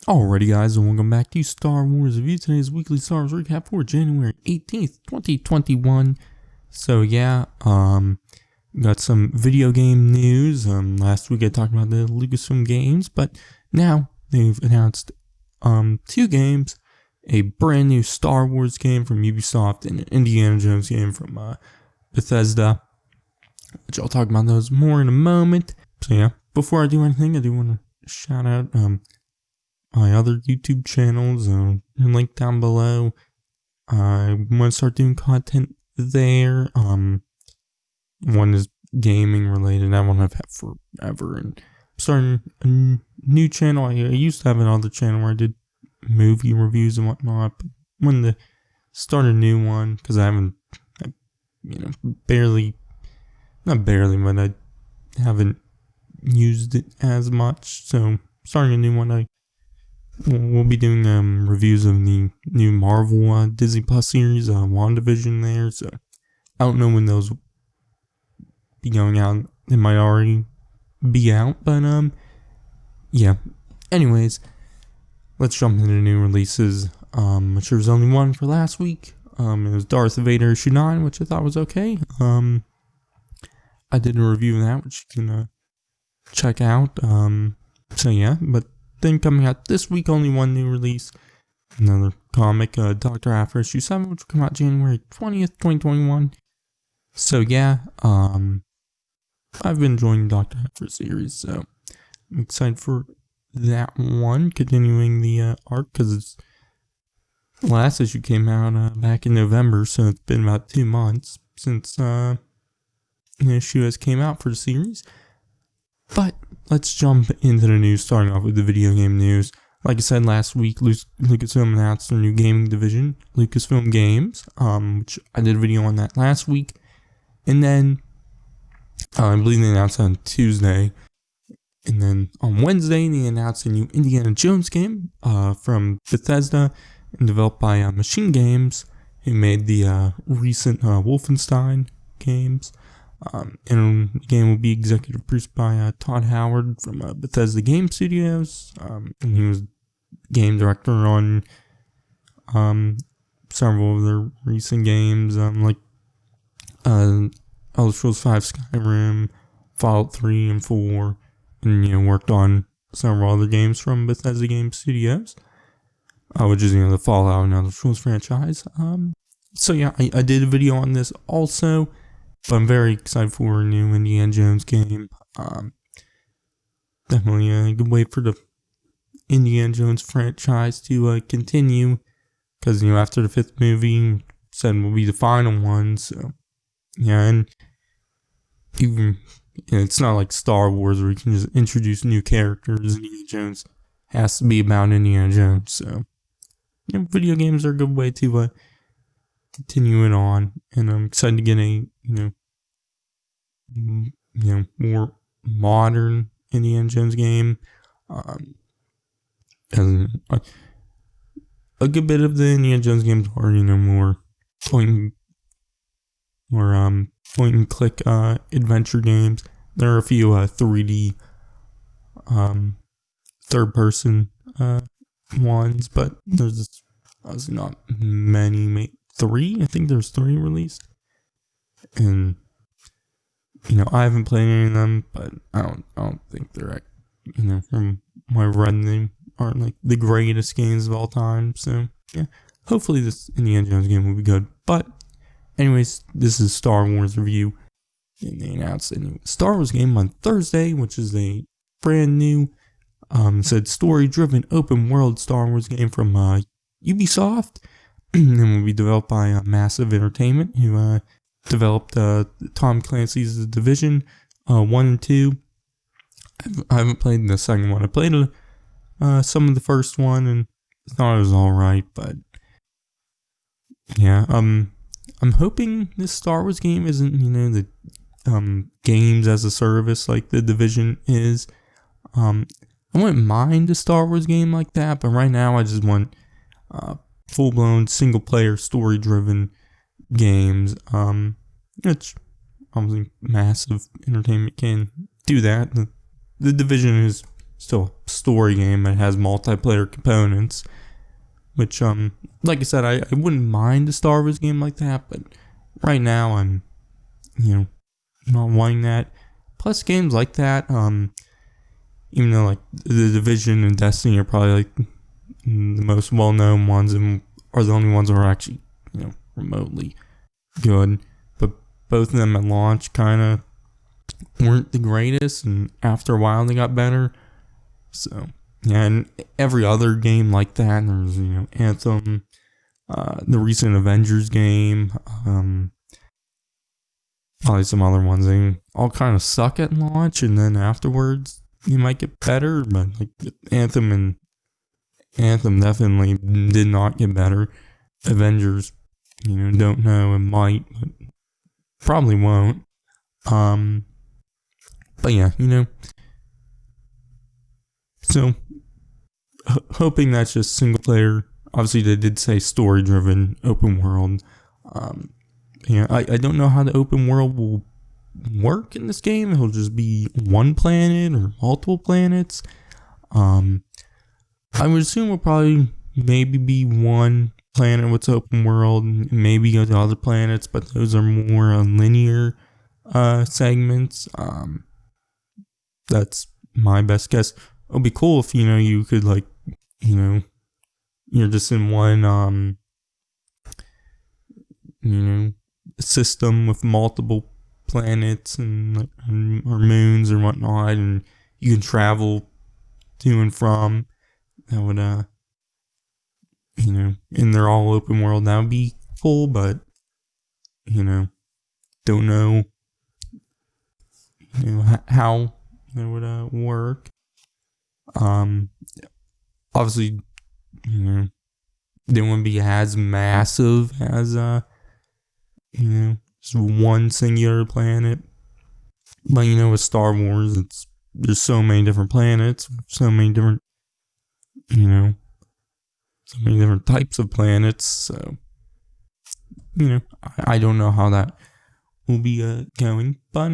Alrighty guys, and welcome back to Star Wars Review. Today's weekly Star Wars recap for January 18th, 2021. So yeah, got some video game news. Last week I talked about the Lucasfilm games, but now they've announced two games, a brand new Star Wars game from Ubisoft and an Indiana Jones game from Bethesda, which I'll talk about those more in a moment. So yeah, before I do anything, I do want to shout out my other YouTube channels, link down below. I want to start doing content there. One is gaming related. That one I've had forever, and I'm starting a new channel. I used to have another channel where I did movie reviews and whatnot, but I wanted to start a new one because I haven't, not barely, but I haven't used it as much. So starting a new one, we'll be doing reviews of the new Marvel Disney Plus series, WandaVision there. So I don't know when those will be going out. They might already be out, but yeah. Anyways, let's jump into new releases. Which there was only one for last week. It was Darth Vader issue 9, which I thought was okay. I did a review of that, which you can check out. So yeah, but then coming out this week, only one new release. Another comic, Dr. Aphra issue 7, which will come out January 20th, 2021. So yeah, I've been enjoying the Dr. Aphra series, so I'm excited for that one. Continuing the arc, because the last issue came out back in November, so it's been about 2 months since the issue has came out for the series. But let's jump into the news, starting off with the video game news. Like I said last week, Lucasfilm announced their new gaming division, Lucasfilm Games, which I did a video on that last week. And then, I believe they announced on Tuesday. And then on Wednesday, they announced a new Indiana Jones game from Bethesda and developed by Machine Games, who made the recent Wolfenstein games. And the game will be executive produced by Todd Howard from Bethesda Game Studios, and he was game director on several of their recent games, like Elder Scrolls V Skyrim, Fallout 3 and 4, and worked on several other games from Bethesda Game Studios, which is the Fallout and Elder Scrolls franchise. So yeah, I did a video on this also. But I'm very excited for a new Indiana Jones game. Definitely a good way for the Indiana Jones franchise to continue. Because, after the 5th movie, said will be the final one. So, yeah, and even, it's not like Star Wars where you can just introduce new characters. Indiana Jones has to be about Indiana Jones. So, video games are a good way to continue it on, and I'm excited to get a more modern Indiana Jones game. And a good bit of the Indiana Jones games are more point and click adventure games. There are a few 3D third person ones, but there's not many. 3, I think there's 3 released, and I haven't played any of them, but I don't think they're from my run, they aren't like the greatest games of all time. So yeah, hopefully this Indiana Jones game will be good. But anyways, this is Star Wars review, and they announced a new Star Wars game on Thursday, which is a brand new said story driven open world Star Wars game from Ubisoft. And will be developed by Massive Entertainment, who developed Tom Clancy's The Division 1 and 2. I haven't played the second one. I played some of the first one and thought it was alright, but yeah, I'm hoping this Star Wars game isn't the games as a service like The Division is. I wouldn't mind a Star Wars game like that, but right now I just want full-blown single-player story-driven games, which obviously Massive Entertainment can do that. The Division is still a story game that has multiplayer components. Which, like I said, I wouldn't mind a Star Wars game like that, but right now I'm, not wanting that. Plus, games like that, even though like the Division and Destiny are probably like the most well-known ones and are the only ones that are actually, remotely good, but both of them at launch kind of weren't the greatest, and after a while they got better. So yeah, and every other game like that, there's Anthem, the recent Avengers game, probably some other ones. They all kind of suck at launch, and then afterwards you might get better. But like Anthem definitely did not get better. Avengers, don't know, it might, but probably won't. But yeah, so hoping that's just single player. Obviously, they did say story driven, open world. I don't know how the open world will work in this game. It'll just be one planet or multiple planets. I would assume it'll probably maybe be one planet with open world, and maybe go to other planets, but those are more linear segments. That's my best guess. It'll be cool if you could you're just in one system with multiple planets and or moons or whatnot, and you can travel to and from. That would and they're all open world. That would be cool, but don't know how that would work. Obviously, they wouldn't be as massive as just one singular planet. But with Star Wars, there's so many different planets, so many different so many different types of planets. So I don't know how that will be going, but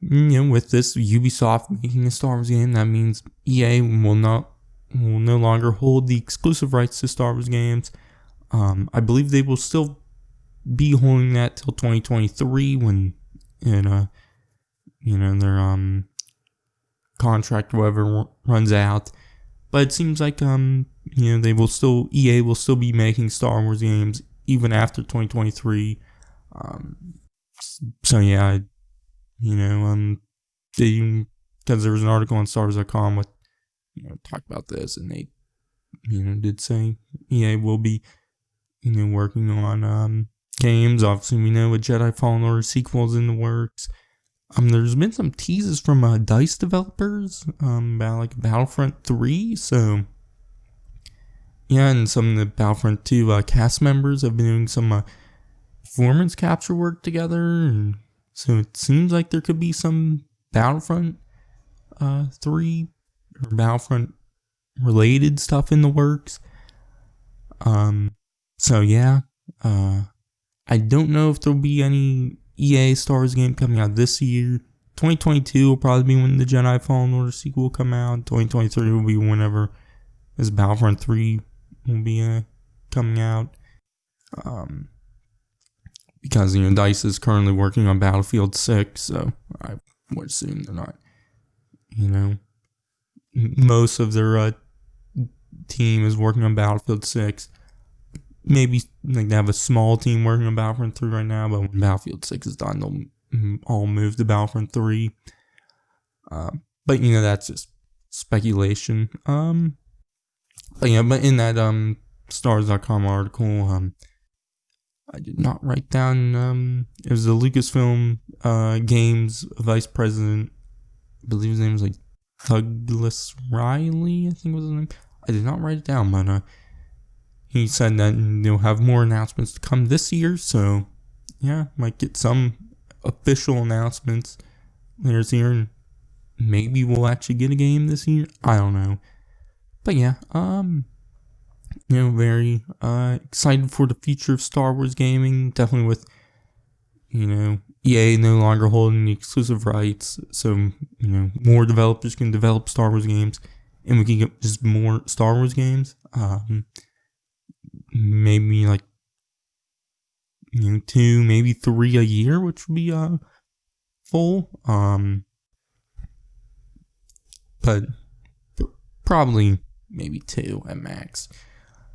with this Ubisoft making a Star Wars game, that means EA will no longer hold the exclusive rights to Star Wars games. I believe they will still be holding that till 2023 when their contract or whatever runs out. But it seems like EA will still be making Star Wars games even after 2023. So yeah, because there was an article on StarWars.com with talked about this, and they did say EA will be working on games. Obviously, we know a Jedi Fallen Order sequel is in the works. There's been some teases from DICE developers about like Battlefront 3. So yeah, and some of the Battlefront 2 cast members have been doing some performance capture work together, and so it seems like there could be some Battlefront 3 or Battlefront related stuff in the works. So yeah, I don't know if there'll be any EA Star Wars game coming out this year. 2022 will probably be when the Jedi Fallen Order sequel will come out. 2023 will be whenever this Battlefront 3 will be coming out. Because DICE is currently working on Battlefield 6, so I would assume they're not. Most of their team is working on Battlefield 6. Maybe they have a small team working on Battlefront 3 right now, but when Battlefield 6 is done, they'll all move to Battlefront 3. But that's just speculation. But in that Stars.com article, I did not write down. It was the Lucasfilm Games vice president. I believe his name was like Douglas Riley, I think was his name. I did not write it down, but he said that they'll have more announcements to come this year. So yeah, might get some official announcements later this year, and maybe we'll actually get a game this year. I don't know, but yeah, very excited for the future of Star Wars gaming. Definitely with EA no longer holding the exclusive rights, so more developers can develop Star Wars games, and we can get just more Star Wars games. Maybe like 2, maybe 3 a year, which would be full. But probably maybe 2 at max.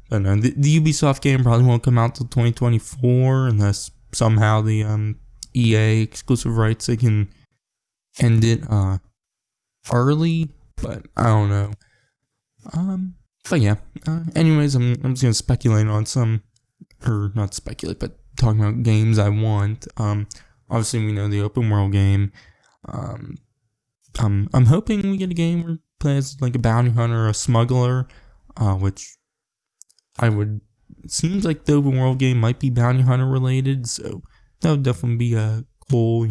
But the Ubisoft game probably won't come out till 2024 unless somehow the EA exclusive rights, they can end it early, but I don't know. But yeah. Anyways, I'm just gonna speculate on some, or not speculate, but talking about games I want. Obviously we know the open world game. I'm hoping we get a game where you play as like a bounty hunter or a smuggler, which it seems like the open world game might be bounty hunter related, so that would definitely be cool.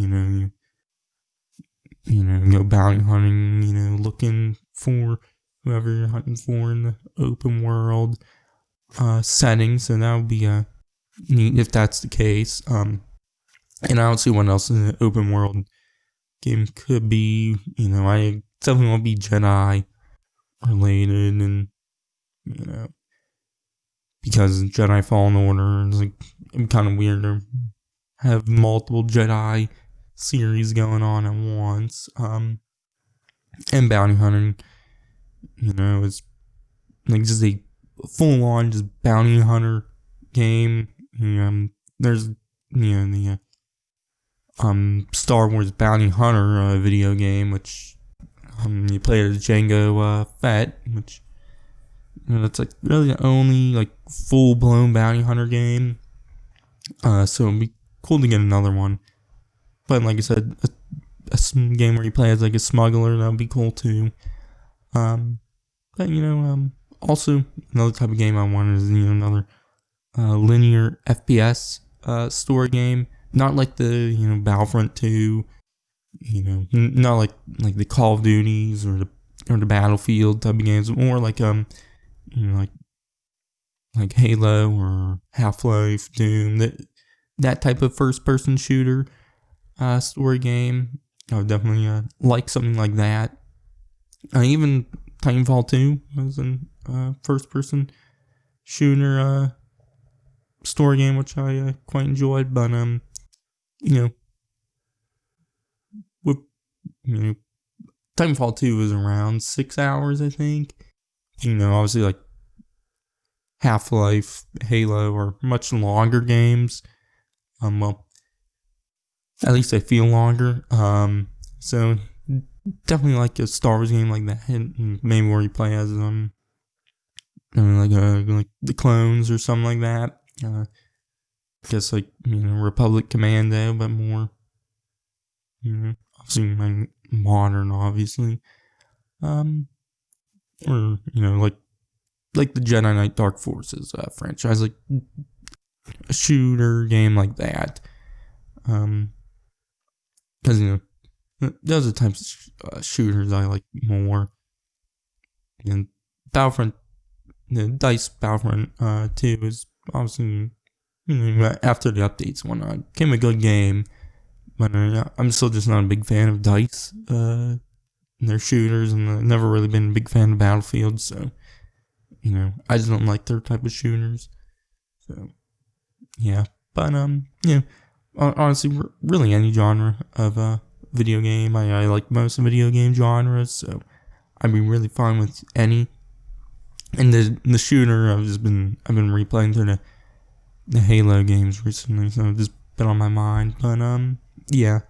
Go bounty hunting, looking for whoever you're hunting for in the open world setting. So that would be neat if that's the case. And I don't see what else in the open world game could be. I definitely want to be Jedi related, and because Jedi Fallen Order is like kind of weird to have multiple Jedi series going on at once. And bounty hunting, is like just a full on just bounty hunter game. There's the Star Wars Bounty Hunter video game, which you play as Jango Fett, which that's like really the only like full blown bounty hunter game. So it'd be cool to get another one. But like I said, a game where you play as like a smuggler, that would be cool too. But also another type of game I want is another linear FPS story game. Not like the Battlefront 2, not like the Call of Duties or the Battlefield type of games. More like like Halo or Half-Life, Doom, that type of first-person shooter story game. I would definitely like something like that. Even Titanfall 2 was a first-person shooter story game, which I quite enjoyed. But with Titanfall 2 was around 6 hours, I think. Obviously like Half-Life, Halo are much longer games. Well, at least they feel longer. So definitely like a Star Wars game like that, and maybe where you play as like the clones or something like that. I guess like Republic Commando, but more obviously modern, obviously. Or like the Jedi Knight Dark Forces franchise, like a shooter game like that. Because those are the types of shooters I like more. And Battlefront, the DICE Battlefront 2 is obviously after the updates and whatnot, became a good game. But I'm still just not a big fan of DICE and their shooters, and I've never really been a big fan of Battlefield, so I just don't like their type of shooters. So yeah, but honestly, really any genre of video game, I like most video game genres, so I'd be really fine with any. And the shooter, I've been replaying through the Halo games recently, so it's just been on my mind. But yeah.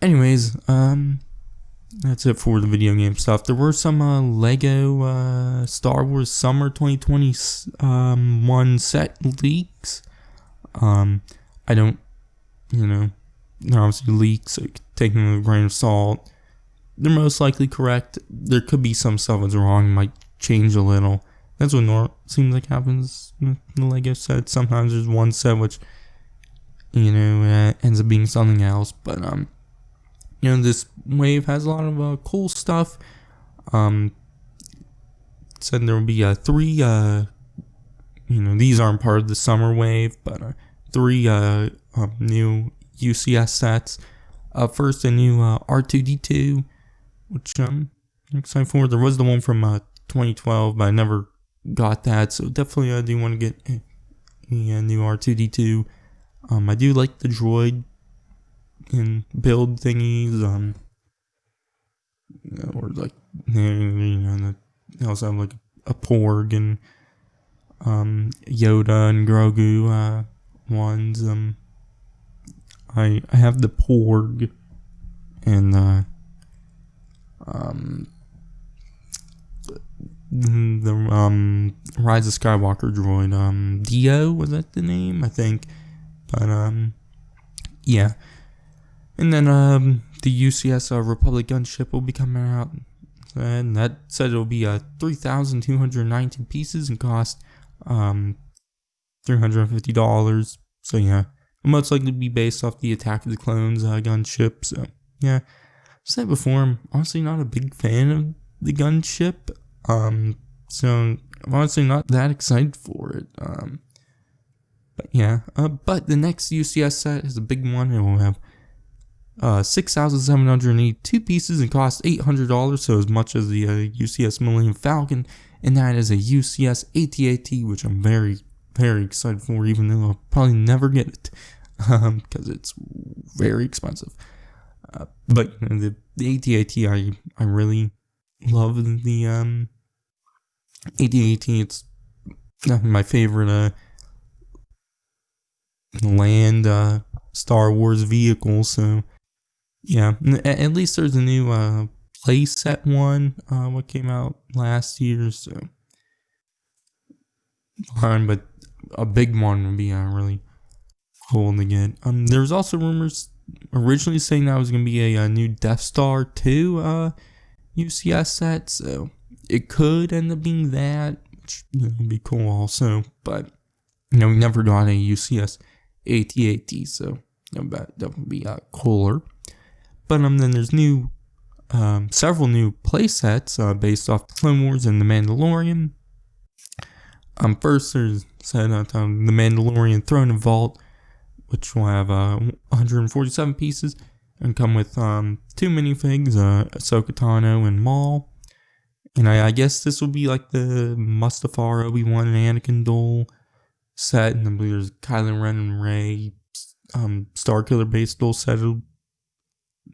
Anyways, that's it for the video game stuff. There were some Lego Star Wars Summer 2021 set leaks. I don't, they're obviously leaks, so take them with a grain of salt. They're most likely correct. There could be some stuff that's wrong, might change a little. That's what seems like happens with the Lego set. Sometimes there's one set which, ends up being something else. But, this wave has a lot of cool stuff. Said there will be 3, these aren't part of the summer wave, but three new UCS sets. First, a new R2D2, which I'm excited for. There was the one from 2012, but I never got that, so definitely I do want to get a new R2D2. I do like the droid and build thingies, or like, they also have like a Porg and Yoda and Grogu ones. I have the Porg and the Rise of Skywalker droid. Dio, was that the name? I think. But yeah. And then the UCS Republic gunship will be coming out. And that said it'll be 3,219 pieces and cost $350. So yeah. It'll most likely be based off the Attack of the Clones gunship. So yeah. Said before, I'm honestly not a big fan of the gunship. So I'm honestly not that excited for it. But yeah. But the next UCS set is a big one. It will have 6,782 pieces and cost $800, so as much as the UCS Millennium Falcon, and that is a UCS AT-AT, which I'm very, very excited for, even though I'll probably never get it, because it's very expensive. But the AT-AT, I really love the AT-AT. It's my favorite land Star Wars vehicle, so yeah, at least there's a new playset one, what came out last year, so fine, but a big one would be really cool to get. There's also rumors originally saying that was going to be a new Death Star 2 UCS set, so it could end up being that, which would be cool also, but we never got a UCS AT-AT, so that would be cooler. But then there's several new playsets based off the Clone Wars and The Mandalorian. First, there's the Mandalorian Throne and Vault, which will have 147 pieces and come with 2 minifigs, Ahsoka Tano and Maul. And I guess this will be like the Mustafar, Obi-Wan, and Anakin duel set. And I believe there's Kylo Ren and Rey Starkiller base duel set. It'll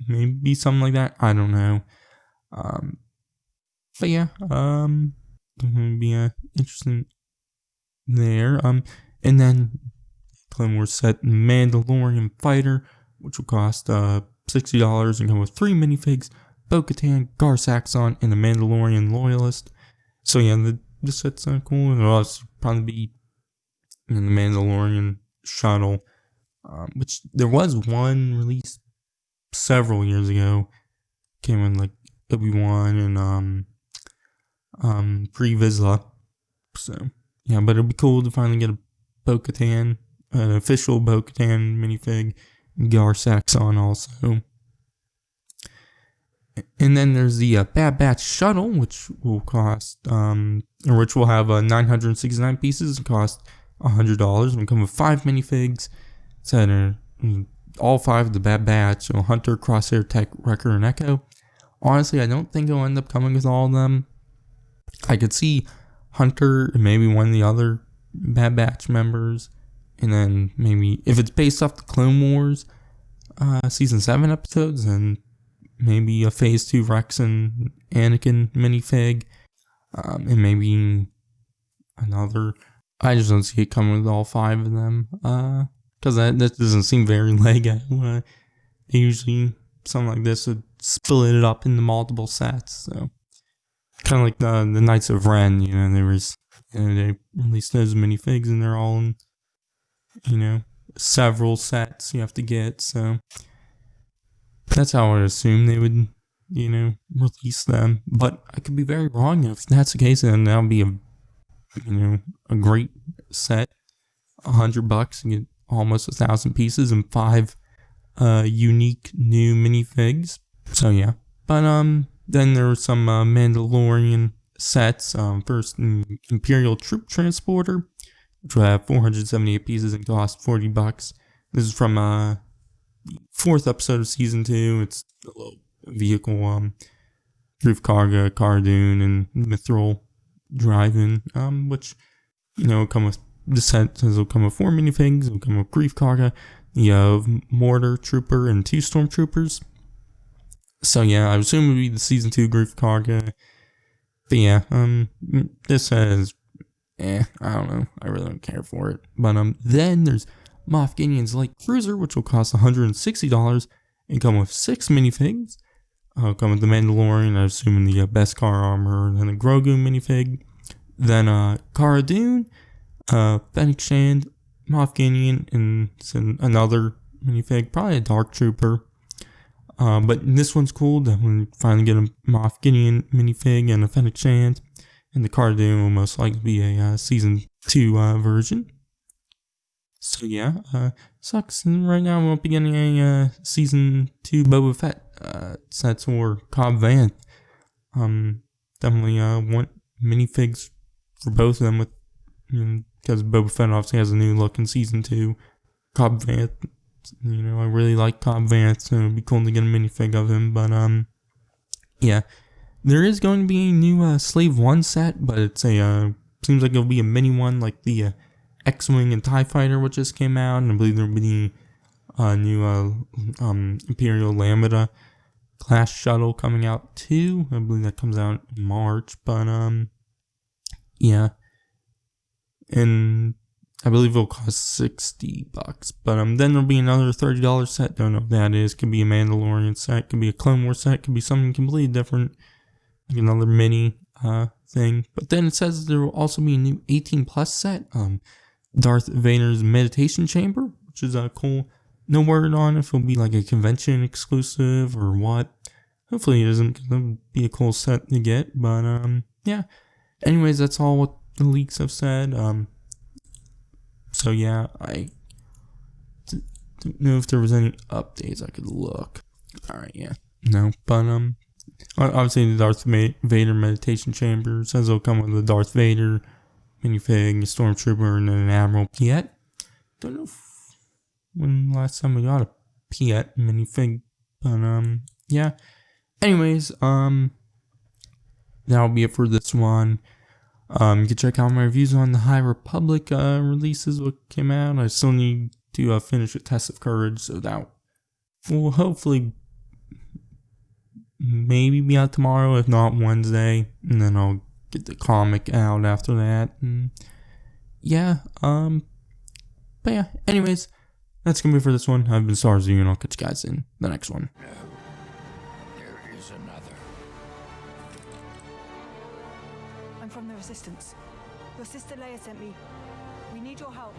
maybe something like that. I don't know. But yeah, going to be interesting there. And then Clone Wars set Mandalorian Fighter, which will cost $60 and come with 3 minifigs, Bo-Katan, Gar Saxon, and the Mandalorian Loyalist. So yeah, the set's cool. It'll also probably be in the Mandalorian shuttle, which there was one released several years ago. Came in like Obi-Wan and pre-Vizsla. So yeah, but it'll be cool to finally get a Bo-Katan, an official Bo-Katan minifig, Gar Saxon also. And then there's the Bad Batch shuttle, which will cost, which will have 969 pieces and cost $100, and come with 5 minifigs. So all 5 of the Bad Batch, so Hunter, Crosshair, Tech, Wrecker, and Echo. Honestly, I don't think it'll end up coming with all of them. I could see Hunter and maybe one of the other Bad Batch members, and then maybe if it's based off the Clone Wars Season 7 episodes, then maybe a Phase 2 Rex and Anakin minifig, and maybe another. I just don't see it coming with all 5 of them, because that doesn't seem very Lego. They usually, something like this, would split it up into multiple sets, so kind of like the Knights of Ren, they released those minifigs and they're all in, several sets you have to get, so that's how I would assume they would, release them. But I could be very wrong. If that's the case, then that would be a great set. $100 and get almost 1,000 pieces and 5 unique new minifigs. So yeah. But then there were some Mandalorian sets. First, Imperial Troop Transporter, which will have 478 pieces and cost $40. This is from the 4th episode of Season 2. It's a little vehicle, Grief Karga, Cara Dune, and Mithril Drive-In, which, come with the set says it'll come with 4 minifigs. It'll come with Grief Karga, the Mortar Trooper, and 2 Stormtroopers. So yeah, I assume it would be the Season 2 Grief Karga. But yeah, this says, I don't know. I really don't care for it. But then there's Moff Gideon's Light Cruiser, which will cost $160 and come with 6 minifigs. Come with the Mandalorian, I assume the Beskar armor, and then the Grogu minifig. Then Cara Dune, Fennec Shand, Moff Gideon, and another minifig, probably a Dark Trooper. But this one's cool. That when finally get a Moff Gideon minifig and a Fennec Shand, and the Cara Dune will most likely be a Season 2 version. So yeah, sucks. And right now we won't be getting a Season 2 Boba Fett sets or Cobb Vanth. Definitely want minifigs for both of them with because Boba Fett obviously has a new look in Season 2. Cobb Vanth, I really like Cobb Vanth, so it'd be cool to get a minifig of him. But yeah, there is going to be a new Slave 1 set, but it's seems like it'll be a mini one like the X-Wing and TIE Fighter, which just came out, and I believe there'll be a new Imperial Lambda class shuttle coming out too. I believe that comes out in March, but yeah, and I believe it'll cost $60. But then there'll be another $30 set. Don't know what that is. Could be a Mandalorian set, could be a Clone Wars set, could be something completely different, like another mini thing. But then it says there will also be a new 18+ set. Darth Vader's Meditation Chamber, which is cool. No word on if it'll be like a convention exclusive or what. Hopefully it isn't, because that would be a cool set to get. But yeah. Anyways, that's all what the leaks have said. So yeah, I don't know if there was any updates I could look. Alright, yeah. No, but obviously the Darth Vader Meditation Chamber says it'll come with the Darth Vader minifig, a Stormtrooper, and then an Admiral Piet. Don't know when last time we got a Piet minifig, but yeah. Anyways, that'll be it for this one. You can check out my reviews on the High Republic releases, what came out. I still need to finish a Test of Courage, so that will hopefully maybe be out tomorrow, if not Wednesday, and then I'll get the comic out after that. And yeah, but yeah, anyways, that's gonna be it for this one. I've been Starzu, and I'll catch you guys in the next one. No, there is another. I'm from the Resistance. Your sister Leia sent me. We need your help.